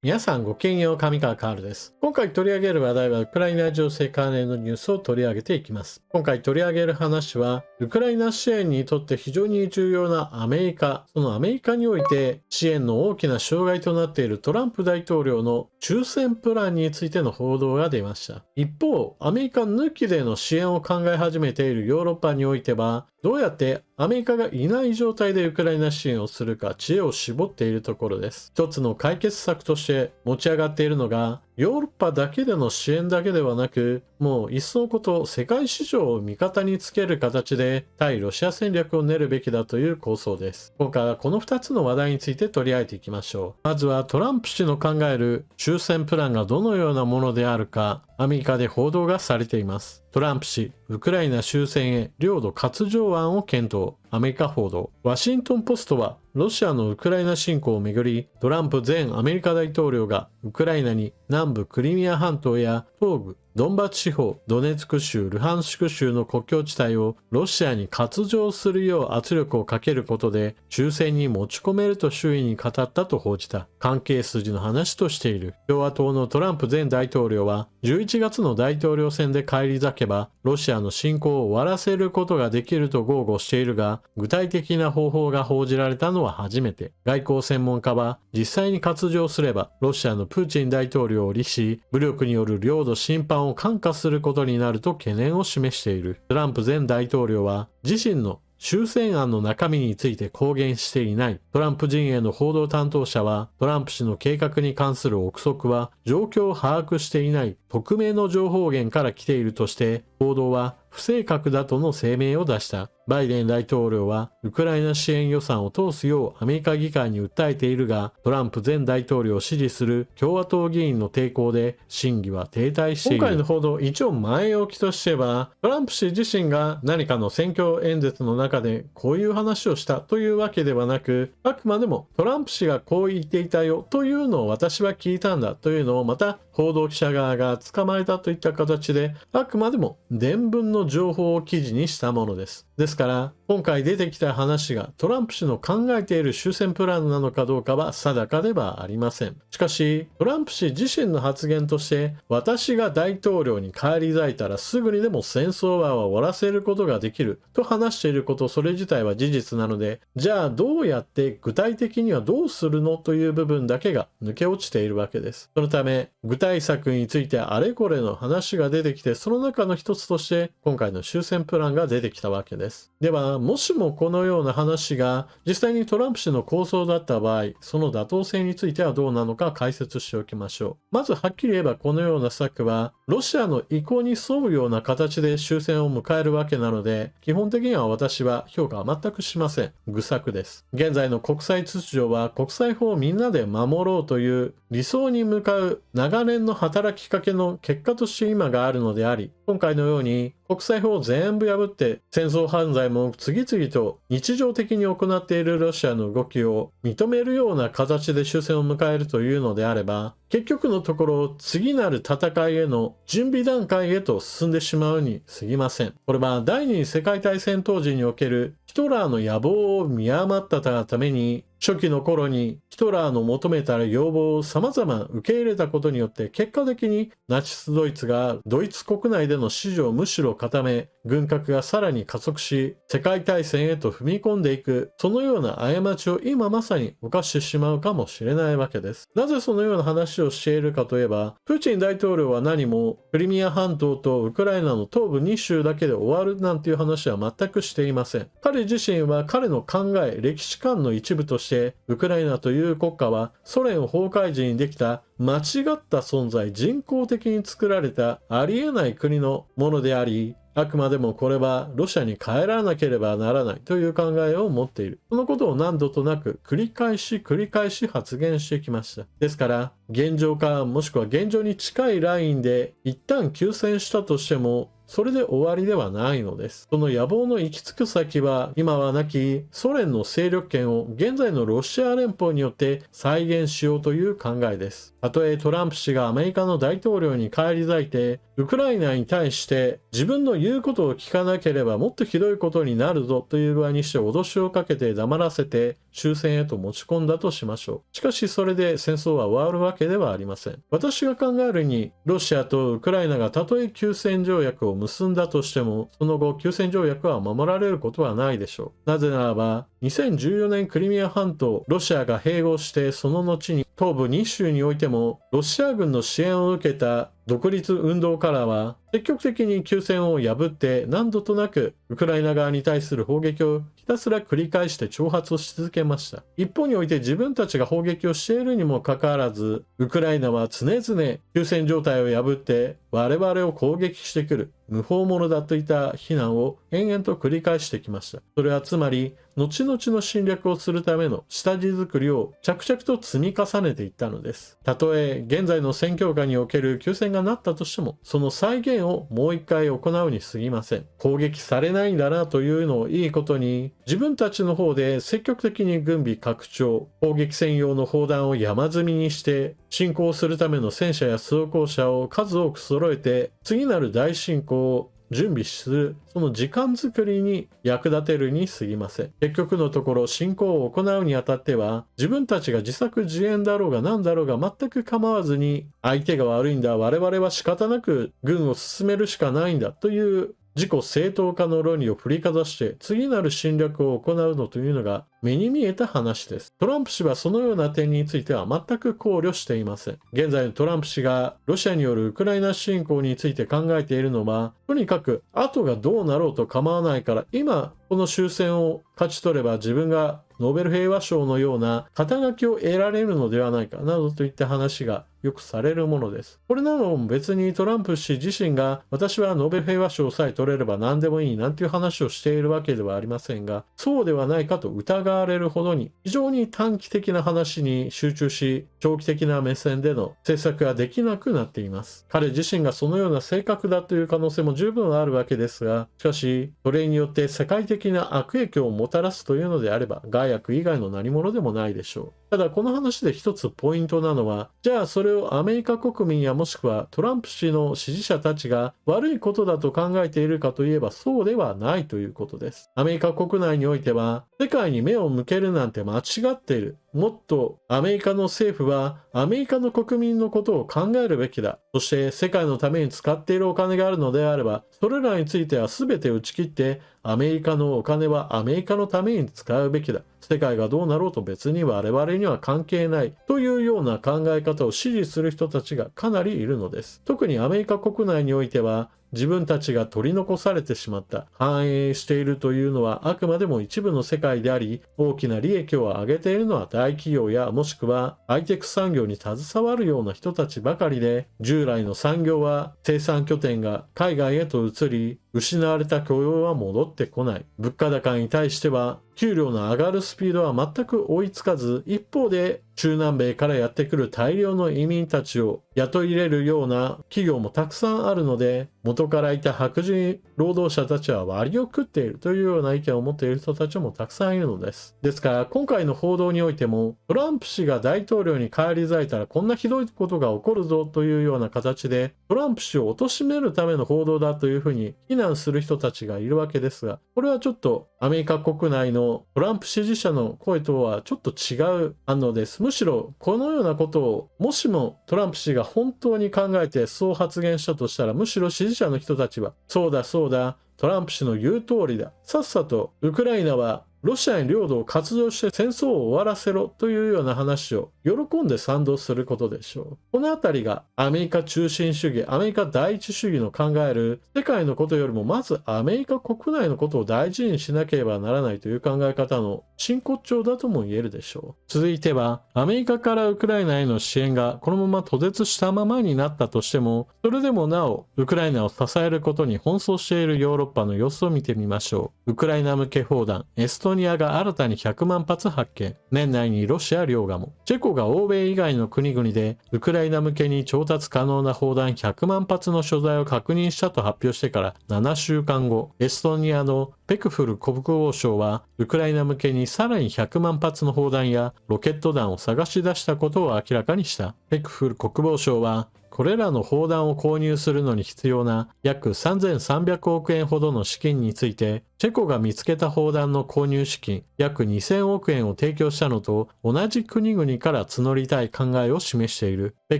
皆さんごきげんよう、上川カールです。今回取り上げる話題はウクライナ情勢関連のニュースを取り上げていきます。今回取り上げる話は、ウクライナ支援にとって非常に重要なアメリカ、そのアメリカにおいて支援の大きな障害となっているトランプ大統領の抽選プランについての報道が出ました。一方、アメリカ抜きでの支援を考え始めているヨーロッパにおいては、どうやってアメリカがいない状態でウクライナ支援をするか知恵を絞っているところです。一つの解決策として持ち上がっているのが、ヨーロッパだけでの支援だけではなく、もういっそのこと世界市場を味方につける形で対ロシア戦略を練るべきだという構想です。今回はこの2つの話題について取り上げていきましょう。まずはトランプ氏の考える終戦プランがどのようなものであるか、アメリカで報道がされています。トランプ氏、ウクライナ終戦へ領土割譲案を検討。アメリカ報道。ワシントンポストは、ロシアのウクライナ侵攻をめぐり、トランプ前アメリカ大統領がウクライナに南部クリミア半島や東部ドンバス地方、ドネツク州、ルハンシク州の国境地帯をロシアに割譲するよう圧力をかけることで終戦に持ち込めると周囲に語ったと報じた。関係筋の話としている。共和党のトランプ前大統領は11月の大統領選で返り咲けばロシアの侵攻を終わらせることができると豪語しているが、具体的な方法が報じられたのは初めて。外交専門家は実際に割譲すればロシアのプーチン大統領を利し、武力による領土侵犯を看過することになると懸念を示している。トランプ前大統領は自身の終戦案の中身について公言していない。トランプ陣営の報道担当者は、トランプ氏の計画に関する憶測は状況を把握していない匿名の情報源から来ているとして、報道は不正確だとの声明を出した。バイデン大統領はウクライナ支援予算を通すようアメリカ議会に訴えているが、トランプ前大統領を支持する共和党議員の抵抗で審議は停滞している。今回の報道、一応前置きとしては、トランプ氏自身が何かの選挙演説の中でこういう話をしたというわけではなく、あくまでもトランプ氏がこう言っていたよというのを私は聞いたんだというのをまた報道記者側が捕まえたといった形で、あくまでも伝聞の情報を記事にしたものです。ですから、今回出てきた話がトランプ氏の考えている終戦プランなのかどうかは定かではありません。しかし、トランプ氏自身の発言として、私が大統領に返り咲いたらすぐにでも戦争は終わらせることができると話していること、それ自体は事実なので、じゃあどうやって具体的にはどうするのという部分だけが抜け落ちているわけです。そのため、具体策についてあれこれの話が出てきて、その中の一つとして今回の終戦プランが出てきたわけです。では、もしもこのような話が実際にトランプ氏の構想だった場合、その妥当性についてはどうなのか解説しておきましょう。まずはっきり言えばこのような策はロシアの意向に沿うような形で終戦を迎えるわけなので、基本的には私は評価は全くしません。愚策です。現在の国際秩序は国際法をみんなで守ろうという理想に向かう長年の働きかけの結果として今があるのであり、今回のように国際法を全部破って戦争犯罪も次々と日常的に行っているロシアの動きを認めるような形で終戦を迎えるというのであれば、結局のところ次なる戦いへの準備段階へと進んでしまうに過ぎません。これは第二次世界大戦当時におけるヒトラーの野望を見余ったがために、初期の頃にヒトラーの求めた要望を様々受け入れたことによって結果的にナチスドイツがドイツ国内での支持をむしろ固め、軍拡がさらに加速し世界大戦へと踏み込んでいく、そのような過ちを今まさに犯してしまうかもしれないわけです。なぜそのような話をしているかといえば、プーチン大統領は何もクリミア半島とウクライナの東部2州だけで終わるなんていう話は全くしていません。彼自身は彼の考え、歴史観の一部としてウクライナという国家はソ連崩壊時にできた間違った存在、人工的に作られたありえない国のものであり、あくまでもこれはロシアに帰らなければならないという考えを持っている。そのことを何度となく繰り返し発言してきました。ですから、現状かもしくは現状に近いラインで一旦休戦したとしても、それで終わりではないのです。その野望の行き着く先は、今はなきソ連の勢力圏を現在のロシア連邦によって再現しようという考えです。たとえトランプ氏がアメリカの大統領に返り咲いて、ウクライナに対して自分の言うことを聞かなければもっとひどいことになるぞという具合にして脅しをかけて黙らせて終戦へと持ち込んだとしましょう。しかしそれで戦争は終わるわけではありません。私が考えるに、ロシアとウクライナがたとえ休戦条約を結んだとしても、その後休戦条約は守られることはないでしょう。なぜならば、2014年クリミア半島、ロシアが併合してその後に東部2州においても、ロシア軍の支援を受けた独立運動家らは積極的に休戦を破って何度となくウクライナ側に対する砲撃をひたすら繰り返して挑発をし続けました。一方において自分たちが砲撃をしているにもかかわらず、ウクライナは常々休戦状態を破って我々を攻撃してくる無法者だといった非難を延々と繰り返してきました。それはつまり後々の侵略をするための下地作りを着々と積み重ねていったのです。たとえ現在の戦況下における休戦がなったとしても、その再現をもう一回行うに過ぎません。攻撃されないんだなというのをいいことに、自分たちの方で積極的に軍備拡張、砲撃専用の砲弾を山積みにして侵攻するための戦車や装甲車を数多く揃えて、次なる大侵攻を準備する、その時間作りに役立てるに過ぎません。結局のところ侵攻を行うにあたっては、自分たちが自作自演だろうが何だろうが全く構わずに、相手が悪いんだ、我々は仕方なく軍を進めるしかないんだという自己正当化の論理を振りかざして次なる侵略を行うのというのが目に見えた話です。トランプ氏はそのような点については全く考慮していません。現在のトランプ氏がロシアによるウクライナ侵攻について考えているのは、とにかく後がどうなろうと構わないから、今この終戦を勝ち取れば自分がノーベル平和賞のような肩書きを得られるのではないかなどといった話がよくされるものです。これなのも別にトランプ氏自身が私はノーベル平和賞さえ取れれば何でもいいなんていう話をしているわけではありませんが、そうではないかと疑われるほどに非常に短期的な話に集中し、長期的な目線での政策ができなくなっています。彼自身がそのような性格だという可能性も十分あるわけですが、しかしそれによって世界的な悪影響をもたらすというのであれば害悪以外の何者でもないでしょう。ただこの話で一つポイントなのは、じゃあそれをアメリカ国民やもしくはトランプ氏の支持者たちが悪いことだと考えているかといえばそうではないということです。アメリカ国内においては世界に目を向けるなんて間違っている。もっとアメリカの政府はアメリカの国民のことを考えるべきだ。そして世界のために使っているお金があるのであれば、それらについては全て打ち切ってアメリカのお金はアメリカのために使うべきだ。世界がどうなろうと別に我々には関係ないというような考え方を支持する人たちがかなりいるのです。特にアメリカ国内においては自分たちが取り残されてしまった、繁栄しているというのはあくまでも一部の世界であり、大きな利益を上げているのは大企業やもしくはハイテク産業に携わるような人たちばかりで、従来の産業は生産拠点が海外へと移り、失われた雇用は戻ってこない。物価高に対しては給料の上がるスピードは全く追いつかず、一方で中南米からやってくる大量の移民たちを雇い入れるような企業もたくさんあるので、元からいた白人労働者たちは割を食っているというような意見を持っている人たちもたくさんいるのです。ですから今回の報道においても、トランプ氏が大統領に返り咲いたらこんなひどいことが起こるぞというような形で、トランプ氏を貶めるための報道だというふうに非難する人たちがいるわけですが、これはちょっとアメリカ国内のトランプ支持者の声とはちょっと違う反応です。むしろこのようなことをもしもトランプ氏が本当に考えてそう発言したとしたら、むしろ支持者の人たちはそうだそうだ、トランプ氏の言う通りだ、さっさとウクライナはロシアに領土を割譲して戦争を終わらせろというような話を喜んで賛同することでしょう。このあたりがアメリカ中心主義、アメリカ第一主義の考える世界のことよりもまずアメリカ国内のことを大事にしなければならないという考え方の真骨頂だとも言えるでしょう。続いてはアメリカからウクライナへの支援がこのまま途絶したままになったとしても、それでもなおウクライナを支えることに奔走しているヨーロッパの様子を見てみましょう。ウクライナ向け砲弾エストトニアが新たに100万発発見。年内にロシア領がも。チェコが欧米以外の国々でウクライナ向けに調達可能な砲弾100万発の所在を確認したと発表してから7週間後、エストニアのペクフル国防相はウクライナ向けにさらに100万発の砲弾やロケット弾を探し出したことを明らかにした。ペクフル国防相はこれらの砲弾を購入するのに必要な約3300億円ほどの資金について、チェコが見つけた砲弾の購入資金約2000億円を提供したのと同じ国々から募りたい考えを示している。ペ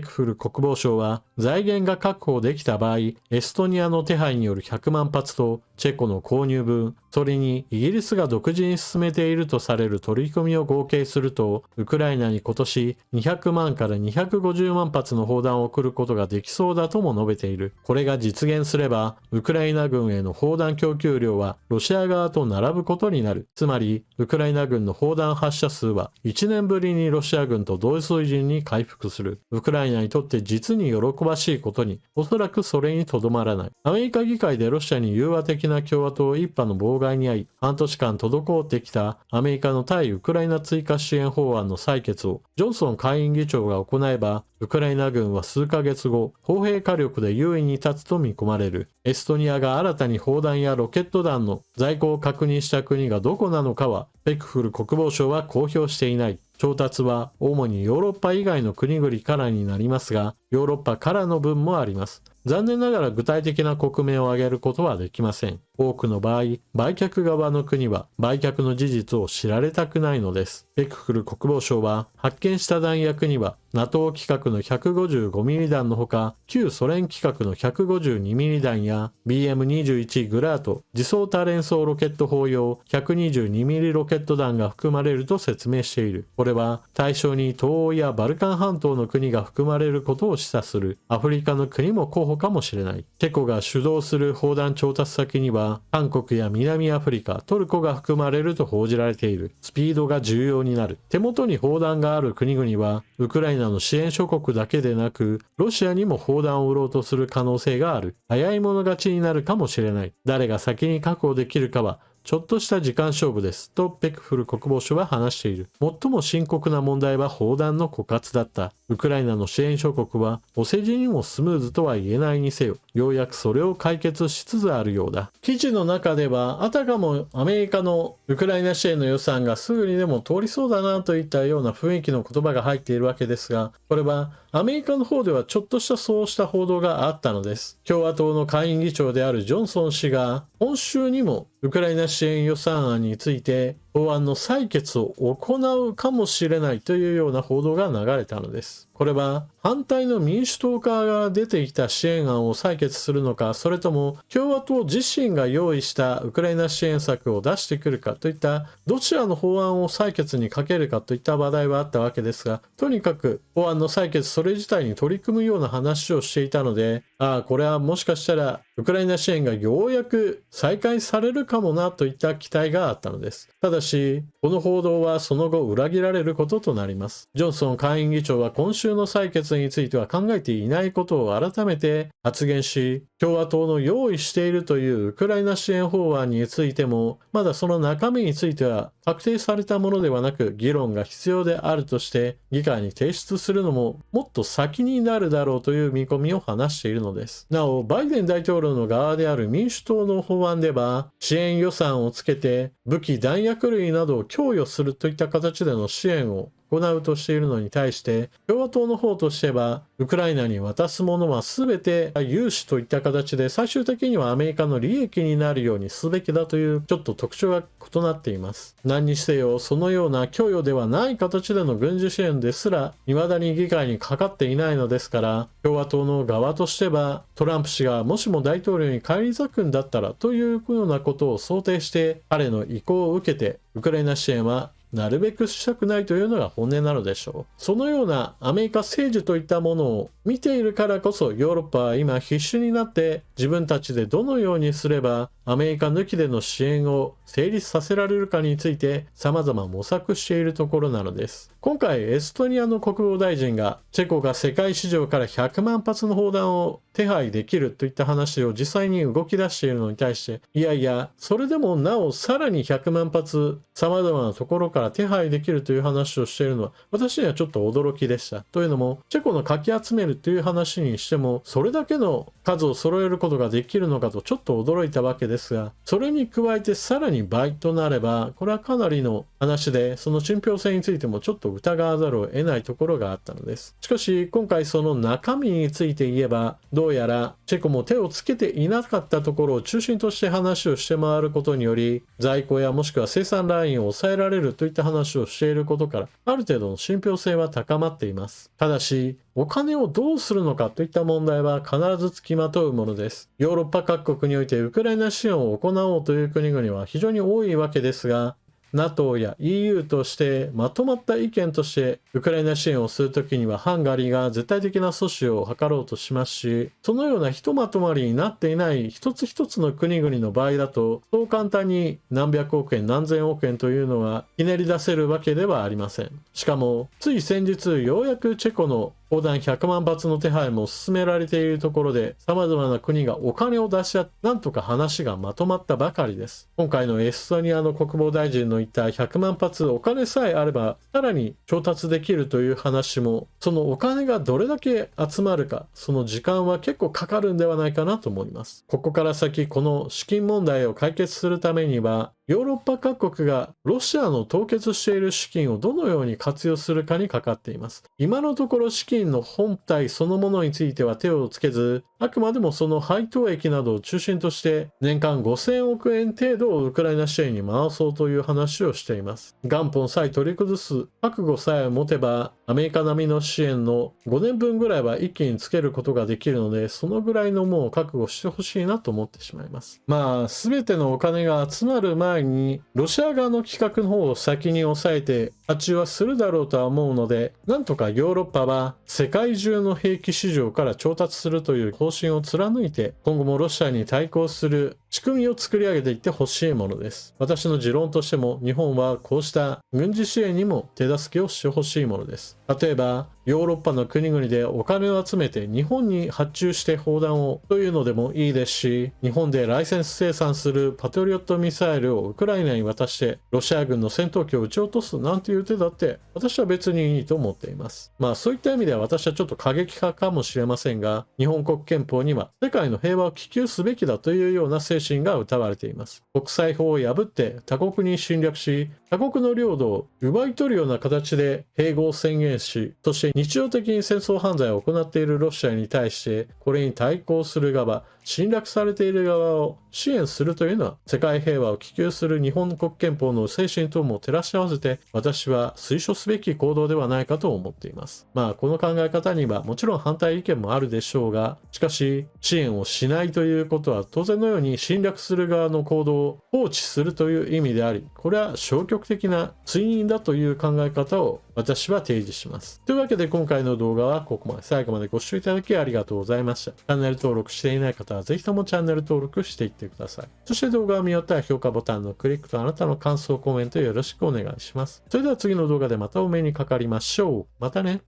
クフル国防相は財源が確保できた場合、エストニアの手配による100万発とチェコの購入分、それにイギリスが独自に進めているとされる取り組みを合計すると、ウクライナに今年200万から250万発の砲弾を送ることができそうだとも述べている。これが実現すれば、ウクライナ軍への砲弾供給量はロシア側と並ぶことになる。つまり、ウクライナ軍の砲弾発射数は1年ぶりにロシア軍と同水準に回復する。ウクライナにとって実に喜ばしいことに、おそらくそれにとどまらない。アメリカ議会でロシアに融和的な共和党一派の妨害に遭い、半年間滞ってきたアメリカの対ウクライナ追加支援法案の採決をジョンソン下院議長が行えば、ウクライナ軍は数ヶ月後、砲兵火力で優位に立つと見込まれる。エストニアが新たに砲弾やロケット弾の在庫を確認した国がどこなのかは、ペクフル国防相は公表していない。調達は主にヨーロッパ以外の国々からになりますが、ヨーロッパからの分もあります。残念ながら具体的な国名を挙げることはできません。多くの場合、売却側の国は売却の事実を知られたくないのです。ペクフル国防相は発見した弾薬には NATO 規格の 155mm 弾のほか、旧ソ連規格の 152mm 弾や BM21 グラート自走多連装ロケット砲用 122mm ロケット弾が含まれると説明している。これは対象に東欧やバルカン半島の国が含まれることを示唆する。アフリカの国も候補かもしれない。チェコが主導する砲弾調達先には韓国や南アフリカ、トルコが含まれると報じられている。スピードが重要になる。手元に砲弾がある国々はウクライナの支援諸国だけでなくロシアにも砲弾を売ろうとする可能性がある。早い者勝ちになるかもしれない。誰が先に確保できるかはちょっとした時間勝負ですとペクフル国防相は話している。最も深刻な問題は砲弾の枯渇だった。ウクライナの支援諸国はお世辞にもスムーズとは言えないにせよ、ようやくそれを解決しつつあるようだ。記事の中ではあたかもアメリカのウクライナ支援の予算がすぐにでも通りそうだなといったような雰囲気の言葉が入っているわけですが、これはアメリカの方ではちょっとしたそうした報道があったのです。共和党の下院議長であるジョンソン氏が今週にもウクライナ支援予算案について法案の採決を行うかもしれないというような報道が流れたのです。これは反対の民主党側が出てきた支援案を採決するのか、それとも共和党自身が用意したウクライナ支援策を出してくるかといったどちらの法案を採決にかけるかといった話題はあったわけですが、とにかく法案の採決それ自体に取り組むような話をしていたので、これはもしかしたらウクライナ支援がようやく再開されるかもなといった期待があったのです。ただし、この報道はその後裏切られることとなります。ジョンソン下院議長は今週の採決については考えていないことを改めて発言し、共和党の用意しているというウクライナ支援法案についても、まだその中身については確定されたものではなく、議論が必要であるとして議会に提出するのももっと先になるだろうという見込みを話しているのです。なお、バイデン大統領の側である民主党の法案では、支援予算をつけて武器弾薬類などを供与するといった形での支援を行うとしているのに対して、共和党の方としてはウクライナに渡すものは全て融資といった形で最終的にはアメリカの利益になるようにすべきだというちょっと特徴が異なっています。何にせよそのような供与ではない形での軍事支援ですら未だに議会にかかっていないのですから、共和党の側としてはトランプ氏がもしも大統領に返り咲くんだったらというようなことを想定して彼の意向を受けてウクライナ支援はなるべくしたくないというのが本音なのでしょう。そのようなアメリカ政治といったものを見ているからこそ、ヨーロッパは今必死になって自分たちでどのようにすればアメリカ抜きでの支援を成立させられるかについて様々模索しているところなのです。今回エストニアの国防大臣がチェコが世界市場から100万発の砲弾を手配できるといった話を実際に動き出しているのに対して、いやいや、それでもなおさらに100万発様々なところから手配できるという話をしているのは私にはちょっと驚きでした。というのも、チェコのかき集めるという話にしても、それだけの数を揃えることができるのかとちょっと驚いたわけですが、それに加えてさらに倍となれば、これはかなりの話で、その信憑性についてもちょっと疑わざるを得ないところがあったのです。しかし、今回その中身について言えば、どうやらチェコも手をつけていなかったところを中心として話をして回ることにより、在庫やもしくは生産ラインを抑えられるといった話をしていることから、ある程度の信憑性は高まっています。ただし、お金をどうするのかといった問題は必ずつきまとうものです。ヨーロッパ各国においてウクライナ支援を行おうという国々は非常に多いわけですが、NATO や EU としてまとまった意見としてウクライナ支援をするときにはハンガリーが絶対的な阻止を図ろうとしますし、そのようなひとまとまりになっていない一つ一つの国々の場合だと、そう簡単に何百億円何千億円というのはひねり出せるわけではありません。しかもつい先日ようやくチェコの砲弾100万発の手配も進められているところで、様々な国がお金を出し合ってなんとか話がまとまったばかりです。今回のエストニアの国防大臣の言った100万発お金さえあればさらに調達できるという話も、そのお金がどれだけ集まるか、その時間は結構かかるんではないかなと思います。ここから先この資金問題を解決するためには、ヨーロッパ各国がロシアの凍結している資金をどのように活用するかにかかっています。今のところ資金の本体そのものについては手をつけず、あくまでもその配当益などを中心として年間5000億円程度をウクライナ支援に回そうという話をしています。元本さえ取り崩す覚悟さえ持てば、アメリカ並みの支援の5年分ぐらいは一気につけることができるので、そのぐらいのもう覚悟してほしいなと思ってしまいます。まあ、全てのお金が集まる前に、ロシア側の企画の方を先に抑えて発注はするだろうとは思うので、なんとかヨーロッパは世界中の兵器市場から調達するという方針を貫いて、今後もロシアに対抗する仕組みを作り上げていってほしいものです。私の持論としても、日本はこうした軍事支援にも手助けをしてほしいものです。例えば、ヨーロッパの国々でお金を集めて日本に発注して砲弾をというのでもいいですし、日本でライセンス生産するパトリオットミサイルをウクライナに渡してロシア軍の戦闘機を撃ち落とすなんていう手だって私は別にいいと思っています。まあそういった意味では私はちょっと過激派かもしれませんが、日本国憲法には世界の平和を希求すべきだというような精神が謳われています。国際法を破って他国に侵略し、他国の領土を奪い取るような形で併合を宣言し、そして日常的に戦争犯罪を行っているロシアに対して、これに対抗する側、侵略されている側を支援するというのは、世界平和を希求する日本国憲法の精神とも照らし合わせて、私は推奨すべき行動ではないかと思っています。まあ、この考え方にはもちろん反対意見もあるでしょうが、しかし、支援をしないということは、当然のように侵略する側の行動を放置するという意味であり、これは消極的な追認だという考え方を私は提示します。というわけで今回の動画はここまで。最後までご視聴いただきありがとうございました。チャンネル登録していない方はぜひともチャンネル登録していってください。そして動画を見終わったら評価ボタンのクリックとあなたの感想、コメントよろしくお願いします。それでは次の動画でまたお目にかかりましょう。またね。